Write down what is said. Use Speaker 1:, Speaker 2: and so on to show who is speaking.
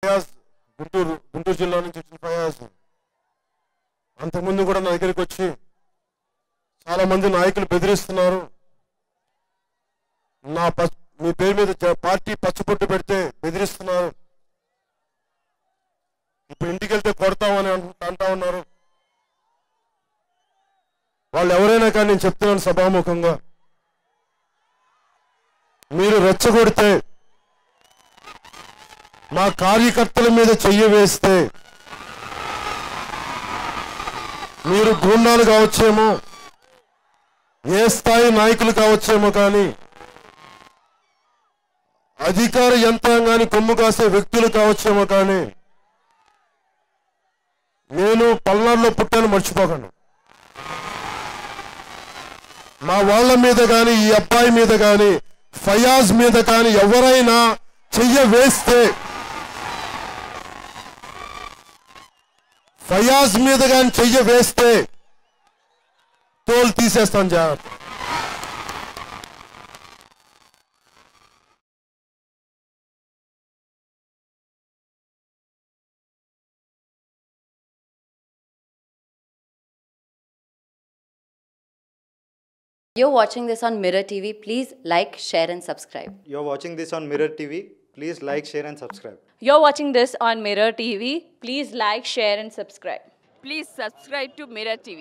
Speaker 1: ఫయాజ్, గుంటూరు జిల్లా నుంచి వచ్చిన ఫయాజ్ అంతకుముందు కూడా నా దగ్గరికి వచ్చి చాలా మంది నాయకులు బెదిరిస్తున్నారు, మీ పేరు మీద పార్టీ పచ్చబొట్టు పెడితే బెదిరిస్తున్నారు, ఇప్పుడు ఇంటికి వెళ్తే కొడతామని అంటా ఉన్నారు. వాళ్ళు ఎవరైనా కానీ నేను చెప్తున్నాను సభాముఖంగా, మీరు రెచ్చగొడితే, మా కార్యకర్తల మీద చెయ్యి వేస్తే, మీరు గూండాలు కావచ్చేమో, ఏ స్థాయి నాయకులు కావచ్చేమో, కానీ అధికార యంత్రాంగాన్ని కొమ్ము కాసే వ్యక్తులు కావచ్చేమో, కానీ నేను పల్నాడులో పుట్టాను మర్చిపోకండి. మా వాళ్ళ మీద కానీ, ఈ అబ్బాయి మీద కానీ, ఫయాజ్ మీద కానీ ఎవరైనా చెయ్య వేస్తే, ఫయాజ్ మీద కానీ చెయ్య వేస్తే తోలు తీసేస్తాను జాగ్రత్త.
Speaker 2: You're watching this on Mirror TV. Please like, share and subscribe.
Speaker 3: You're watching this on Mirror TV. Please like, share and subscribe.
Speaker 4: You're watching this on Mirror TV. Please like, share and subscribe.
Speaker 5: Please subscribe to Mirror TV.